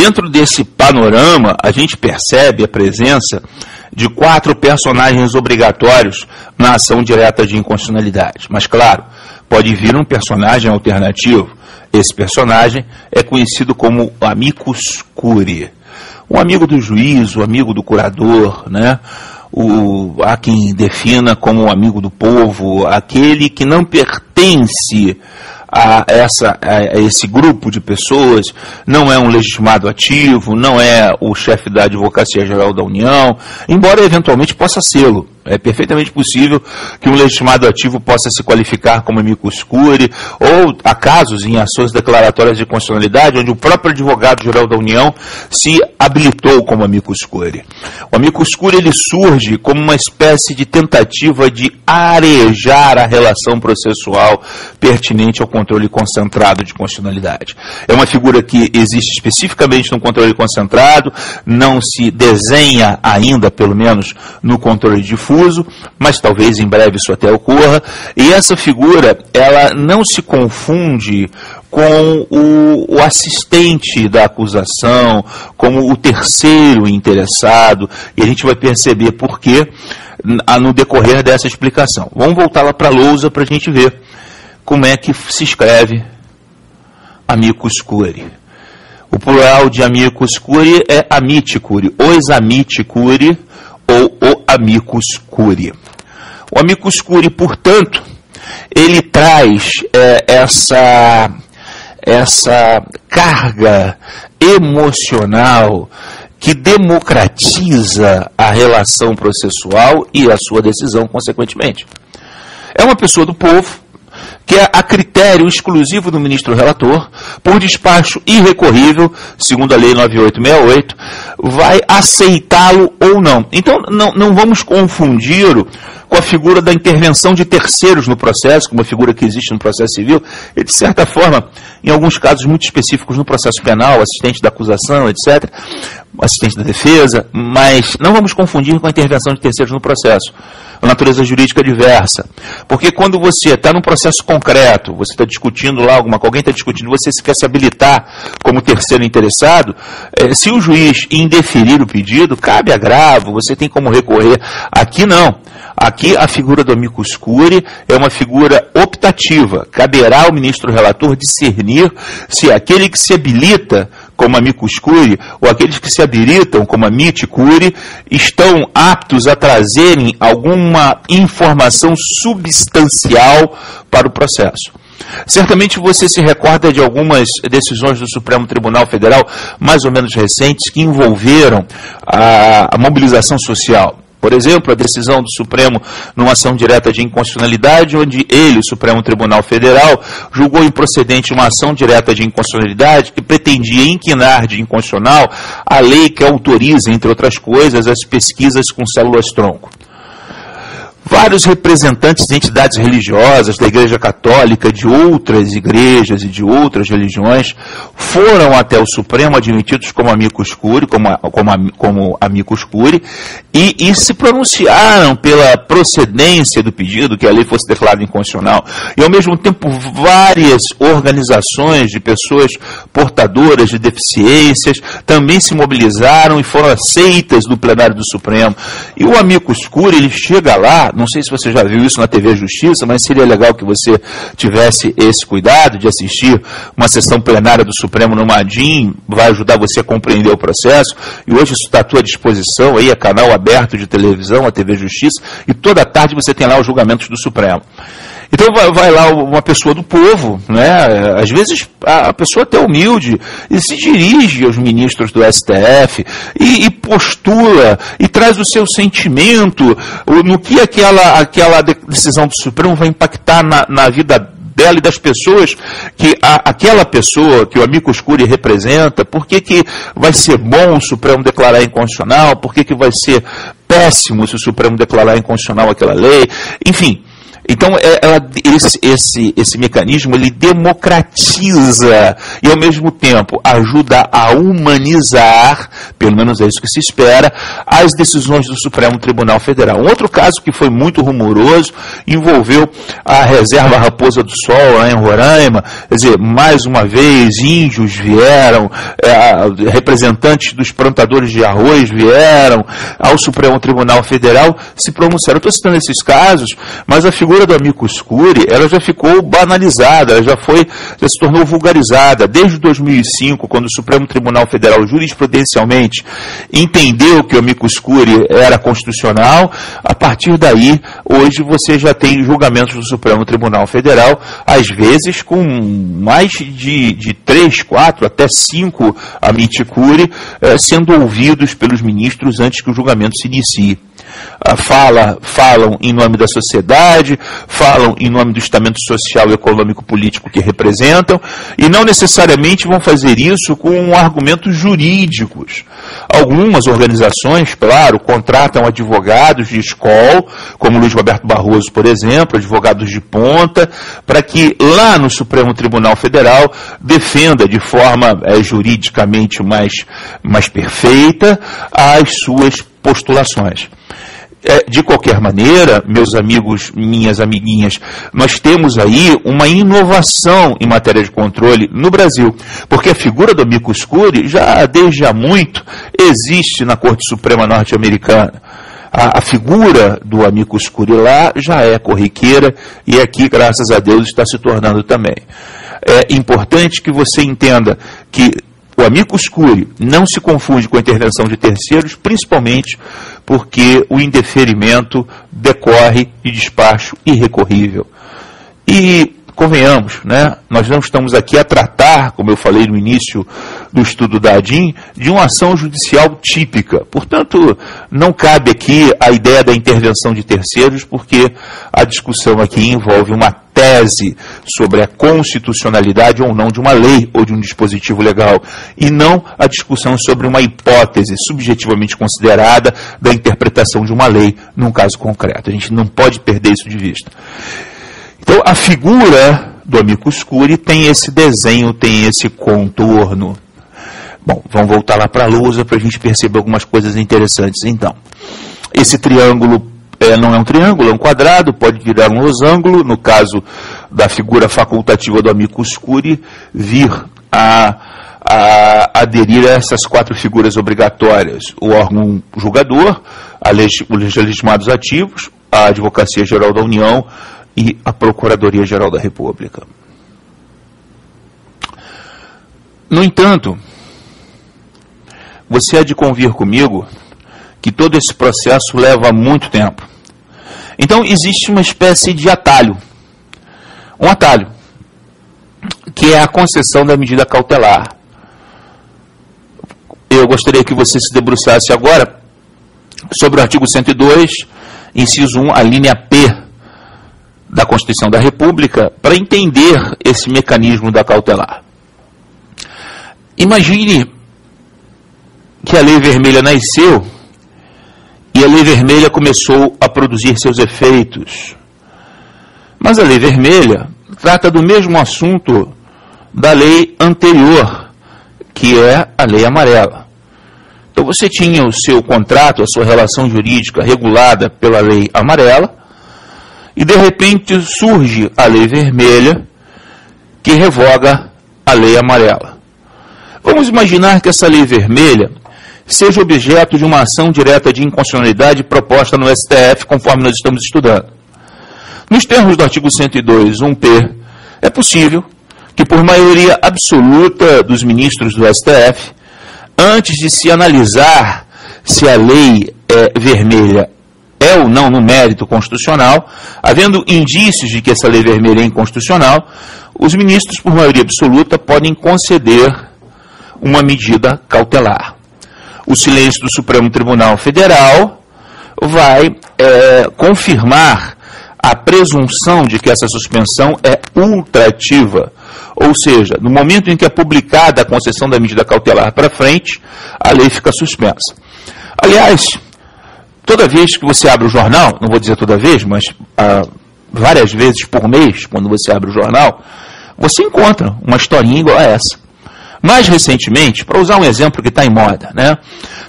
Dentro desse panorama, a gente percebe a presença de 4 personagens obrigatórios na ação direta de inconstitucionalidade. Mas, claro, pode vir um personagem alternativo. Esse personagem é conhecido como amicus curiae. Um amigo do juiz, o amigo do curador, né? Há quem defina como um amigo do povo, aquele que não pertence a esse grupo de pessoas, não é um legitimado ativo, não é o chefe da Advocacia Geral da União, embora eventualmente possa sê-lo. É perfeitamente possível que um legitimado ativo possa se qualificar como amicus curiae, ou há casos em ações declaratórias de constitucionalidade onde o próprio advogado-geral da União se habilitou como amicus curiae. O amicus curiae ele surge como uma espécie de tentativa de arejar a relação processual pertinente ao controle concentrado de constitucionalidade. É uma figura que existe especificamente no controle concentrado, não se desenha ainda, pelo menos, no controle difuso, mas talvez em breve isso até ocorra, e essa figura, ela não se confunde com o assistente da acusação, como o terceiro interessado, e a gente vai perceber por quê no decorrer dessa explicação. Vamos voltar lá para a lousa para a gente ver como é que se escreve amicus curiae. O plural de amicus curiae é amici curiae, os amici curiae, ou o amicus curiae. O amicus curiae, portanto, ele traz essa carga emocional que democratiza a relação processual e a sua decisão, consequentemente. É uma pessoa do povo que, a critério exclusivo do ministro relator, por despacho irrecorrível, segundo a Lei 9868, vai aceitá-lo ou não. Então, não vamos confundi-lo com a figura da intervenção de terceiros no processo, como uma figura que existe no processo civil, e, de certa forma, em alguns casos muito específicos no processo penal, assistente da acusação, etc., assistente da defesa, mas não vamos confundir com a intervenção de terceiros no processo. A natureza jurídica é diversa. Porque quando você está num processo concreto, você está discutindo lá alguém está discutindo, você se quer se habilitar como terceiro interessado, se o juiz indeferir o pedido, cabe agravo, você tem como recorrer. Aqui não. Aqui a figura do amicus curiae é uma figura optativa. Caberá ao ministro relator discernir se aquele que se habilita como amicus curiae, ou aqueles que se habilitam como amici curiae, estão aptos a trazerem alguma informação substancial para o processo. Certamente você se recorda de algumas decisões do Supremo Tribunal Federal, mais ou menos recentes, que envolveram a mobilização social. Por exemplo, a decisão do Supremo numa ação direta de inconstitucionalidade, onde ele, o Supremo Tribunal Federal, julgou improcedente uma ação direta de inconstitucionalidade que pretendia inquinar de inconstitucional a lei que autoriza, entre outras coisas, as pesquisas com células-tronco. Vários representantes de entidades religiosas, da Igreja Católica, de outras igrejas e de outras religiões, foram até o Supremo admitidos como amicus curiae, como amicus curiae, e se pronunciaram pela procedência do pedido, que a lei fosse declarada inconstitucional. E, ao mesmo tempo, várias organizações de pessoas portadoras de deficiências também se mobilizaram e foram aceitas no plenário do Supremo. E o amicus curiae, ele chega lá, não sei se você já viu isso na TV Justiça, mas seria legal que você tivesse esse cuidado de assistir uma sessão plenária do Supremo no Madim, vai ajudar você a compreender o processo, e hoje isso está à tua disposição, aí é canal aberto de televisão, a TV Justiça, e toda tarde você tem lá os julgamentos do Supremo. Então vai lá uma pessoa do povo, né? Às vezes a pessoa até humilde, e se dirige aos ministros do STF, e postula, e traz o seu sentimento, no que aquela decisão do Supremo vai impactar na vida dela e das pessoas que aquela pessoa que o amicus curiae representa, por que vai ser bom o Supremo declarar inconstitucional, por que vai ser péssimo se o Supremo declarar inconstitucional aquela lei, enfim. Então, esse mecanismo, ele democratiza e, ao mesmo tempo, ajuda a humanizar, pelo menos é isso que se espera, as decisões do Supremo Tribunal Federal. Um outro caso que foi muito rumoroso envolveu a reserva Raposa do Sol, lá em Roraima. Quer dizer, mais uma vez, índios vieram, representantes dos plantadores de arroz vieram ao Supremo Tribunal Federal, se pronunciaram. Eu estou citando esses casos, mas a figura do amicus curiae, ela já ficou banalizada, ela já se tornou vulgarizada. Desde 2005, quando o Supremo Tribunal Federal jurisprudencialmente entendeu que o amicus curiae era constitucional, a partir daí, hoje você já tem julgamentos do Supremo Tribunal Federal, às vezes com mais de 3, 4, até 5 amicus curiae sendo ouvidos pelos ministros antes que o julgamento se inicie. Falam em nome da sociedade, falam em nome do estamento social e econômico político que representam, e não necessariamente vão fazer isso com argumentos jurídicos. Algumas organizações, claro, contratam advogados de escola, como Luiz Roberto Barroso, por exemplo, advogados de ponta, para que lá no Supremo Tribunal Federal defenda de forma juridicamente mais perfeita as suas postulações. De qualquer maneira, meus amigos, minhas amiguinhas, nós temos aí uma inovação em matéria de controle no Brasil, porque a figura do amicus curiae já desde há muito existe na Corte Suprema norte-americana. A figura do amicus curiae lá já é corriqueira e aqui, graças a Deus, está se tornando também. É importante que você entenda que o amicus curiae não se confunde com a intervenção de terceiros, principalmente porque o indeferimento decorre de despacho irrecorrível. E, convenhamos, né, nós não estamos aqui a tratar, como eu falei no início do estudo da ADIM, de uma ação judicial típica. Portanto, não cabe aqui a ideia da intervenção de terceiros, porque a discussão aqui envolve uma tese sobre a constitucionalidade ou não de uma lei ou de um dispositivo legal, e não a discussão sobre uma hipótese subjetivamente considerada da interpretação de uma lei num caso concreto. A gente não pode perder isso de vista. Então, a figura do amicus curiae tem esse desenho, tem esse contorno. Bom, vamos voltar lá para a lousa para a gente perceber algumas coisas interessantes. Então, esse triângulo não é um triângulo, é um quadrado, pode virar um losango, no caso da figura facultativa do amicus curiae, vir a aderir a essas 4 figuras obrigatórias: o órgão julgador, os legitimados ativos, a Advocacia Geral da União e a Procuradoria Geral da República. No entanto, você há de convir comigo que todo esse processo leva muito tempo. Então, existe uma espécie de atalho. Um atalho, que é a concessão da medida cautelar. Eu gostaria que você se debruçasse agora sobre o artigo 102, inciso 1, a linha P da Constituição da República, para entender esse mecanismo da cautelar. Imagine que a Lei Vermelha nasceu e a Lei Vermelha começou a produzir seus efeitos. Mas a Lei Vermelha trata do mesmo assunto da lei anterior, que é a Lei Amarela. Então você tinha o seu contrato, a sua relação jurídica regulada pela Lei Amarela, e de repente surge a Lei Vermelha, que revoga a Lei Amarela. Vamos imaginar que essa Lei Vermelha seja objeto de uma ação direta de inconstitucionalidade proposta no STF, conforme nós estamos estudando. Nos termos do artigo 102, 1p, é possível que, por maioria absoluta dos ministros do STF, antes de se analisar se a lei vermelha é ou não no mérito constitucional, havendo indícios de que essa lei vermelha é inconstitucional, os ministros, por maioria absoluta, podem conceder uma medida cautelar. O silêncio do Supremo Tribunal Federal vai confirmar a presunção de que essa suspensão é ultrativa, ou seja, no momento em que é publicada a concessão da medida cautelar para frente, a lei fica suspensa. Aliás, toda vez que você abre o jornal, não vou dizer toda vez, mas várias vezes por mês, quando você abre o jornal, você encontra uma historinha igual a essa. Mais recentemente, para usar um exemplo que está em moda, né?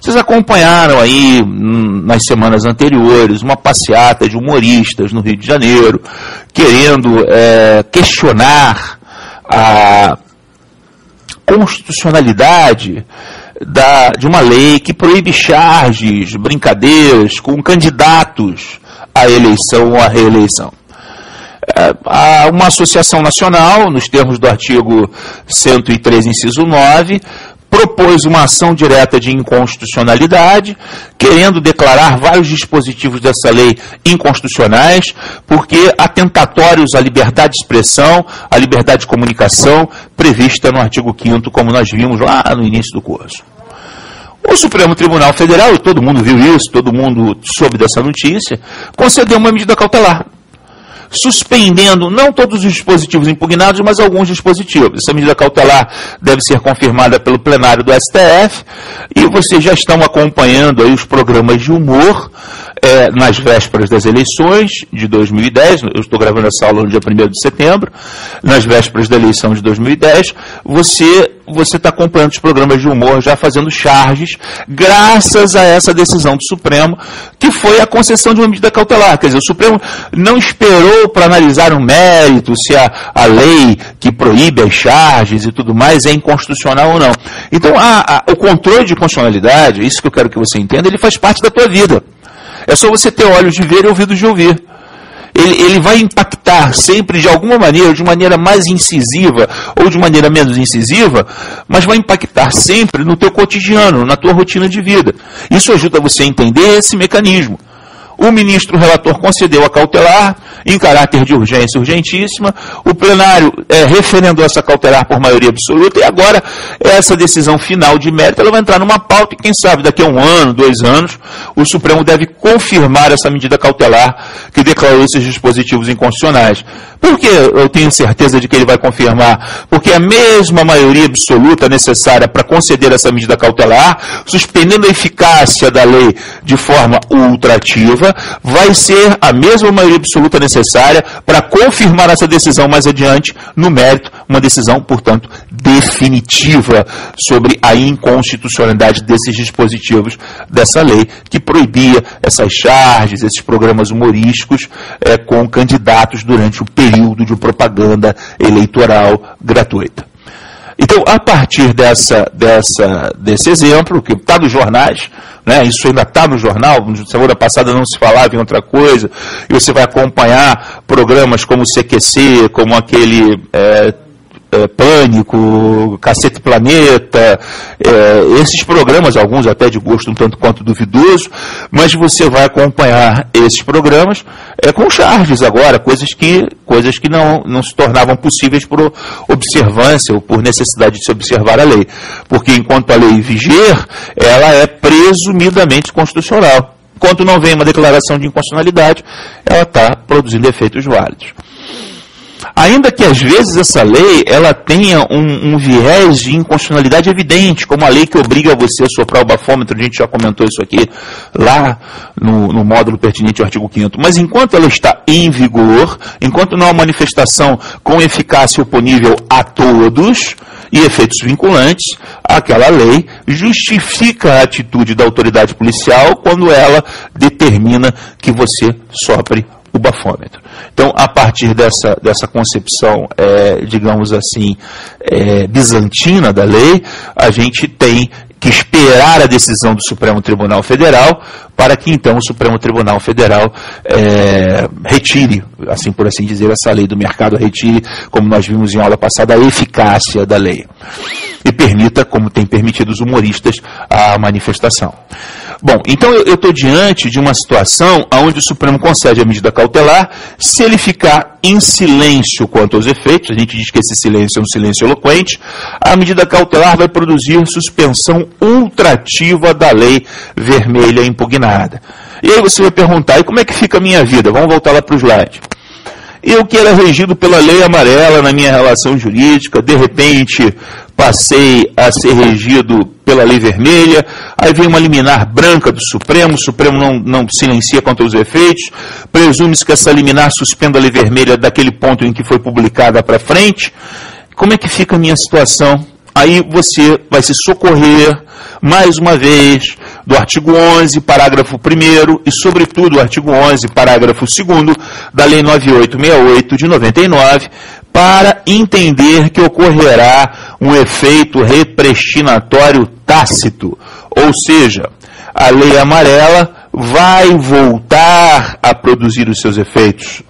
Vocês acompanharam aí, nas semanas anteriores, uma passeata de humoristas no Rio de Janeiro, querendo questionar a constitucionalidade de uma lei que proíbe charges, brincadeiras com candidatos à eleição ou à reeleição. Há uma associação nacional, nos termos do artigo 103, inciso 9, propôs uma ação direta de inconstitucionalidade, querendo declarar vários dispositivos dessa lei inconstitucionais, porque atentatórios à liberdade de expressão, à liberdade de comunicação, prevista no artigo 5º, como nós vimos lá no início do curso. O Supremo Tribunal Federal, e todo mundo viu isso, todo mundo soube dessa notícia, concedeu uma medida cautelar, suspendendo não todos os dispositivos impugnados, mas alguns dispositivos. Essa medida cautelar deve ser confirmada pelo plenário do STF, e vocês já estão acompanhando aí os programas de humor nas vésperas das eleições de 2010, eu estou gravando essa aula no dia 1º de setembro, nas vésperas da eleição de 2010, você está acompanhando os programas de humor já fazendo charges, graças a essa decisão do Supremo, que foi a concessão de uma medida cautelar. Quer dizer, o Supremo não esperou para analisar o mérito, se a lei que proíbe as charges e tudo mais é inconstitucional ou não. Então, o controle de constitucionalidade, isso que eu quero que você entenda, ele faz parte da tua vida. É só você ter olhos de ver e ouvidos de ouvir. Ele vai impactar sempre de alguma maneira, de maneira mais incisiva ou de maneira menos incisiva, mas vai impactar sempre no teu cotidiano, na tua rotina de vida. Isso ajuda você a entender esse mecanismo. O ministro relator concedeu a cautelar em caráter de urgência urgentíssima, o plenário referendou essa cautelar por maioria absoluta, e agora essa decisão final de mérito ela vai entrar numa pauta e quem sabe daqui a 1 ano, 2 anos, o Supremo deve confirmar essa medida cautelar que declarou esses dispositivos inconstitucionais. Por que eu tenho certeza de que ele vai confirmar? Porque a mesma maioria absoluta necessária para conceder essa medida cautelar, suspendendo a eficácia da lei de forma ultrativa, vai ser a mesma maioria absoluta necessária para confirmar essa decisão mais adiante, no mérito, uma decisão, portanto, definitiva sobre a inconstitucionalidade desses dispositivos dessa lei, que proibia essas charges, esses programas humorísticos com candidatos durante o período de propaganda eleitoral gratuita. Então, a partir desse exemplo, que está nos jornais, né, isso ainda está no jornal, na semana passada não se falava em outra coisa, e você vai acompanhar programas como o CQC, como aquele Pânico, Cacete Planeta, esses programas, alguns até de gosto um tanto quanto duvidoso, mas você vai acompanhar esses programas com charges agora, coisas que não se tornavam possíveis por observância ou por necessidade de se observar a lei. Porque enquanto a lei viger, ela é presumidamente constitucional. Enquanto não vem uma declaração de inconstitucionalidade, ela está produzindo efeitos válidos. Ainda que às vezes essa lei ela tenha um viés de inconstitucionalidade evidente, como a lei que obriga você a soprar o bafômetro, a gente já comentou isso aqui lá no módulo pertinente ao artigo 5º. Mas enquanto ela está em vigor, enquanto não há manifestação com eficácia oponível a todos e efeitos vinculantes, aquela lei justifica a atitude da autoridade policial quando ela determina que você sopre o bafômetro. Então, a partir dessa concepção, digamos assim, bizantina da lei, a gente tem que esperar a decisão do Supremo Tribunal Federal para que, então, o Supremo Tribunal Federal retire, assim por assim dizer, essa lei do mercado, retire, como nós vimos em aula passada, a eficácia da lei. E permita, como tem permitido os humoristas, a manifestação. Bom, então eu estou diante de uma situação onde o Supremo concede a medida cautelar. Se ele ficar em silêncio quanto aos efeitos, a gente diz que esse silêncio é um silêncio eloquente, a medida cautelar vai produzir suspensão ultrativa da lei vermelha impugnada. E aí você vai perguntar, e como é que fica a minha vida? Vamos voltar lá para o slide. Eu que era regido pela lei amarela na minha relação jurídica, de repente passei a ser regido pela lei vermelha, aí vem uma liminar branca do Supremo, o Supremo não silencia contra os efeitos, presume-se que essa liminar suspenda a lei vermelha daquele ponto em que foi publicada para frente. Como é que fica a minha situação? Aí você vai se socorrer, mais uma vez, do artigo 11, parágrafo 1º, e, sobretudo, o artigo 11, parágrafo 2º, da Lei 9868 de 99, para entender que ocorrerá um efeito repristinatório tácito, ou seja, a lei amarela vai voltar a produzir os seus efeitos.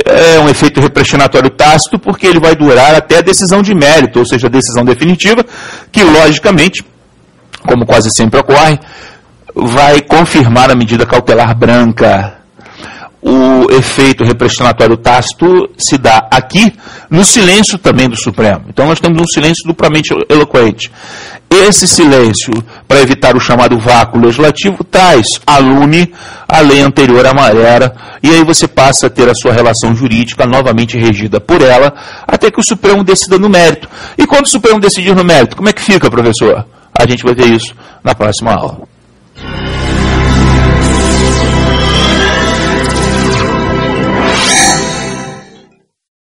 É um efeito repristinatório tácito porque ele vai durar até a decisão de mérito, ou seja, a decisão definitiva, que logicamente, como quase sempre ocorre, vai confirmar a medida cautelar branca. O efeito repristinatório tácito se dá aqui no silêncio também do Supremo. Então nós temos um silêncio duplamente eloquente. Esse silêncio, para evitar o chamado vácuo legislativo, traz à lume a lei anterior amarela, e aí você passa a ter a sua relação jurídica novamente regida por ela, até que o Supremo decida no mérito. E quando o Supremo decidir no mérito, como é que fica, professor? A gente vai ver isso na próxima aula.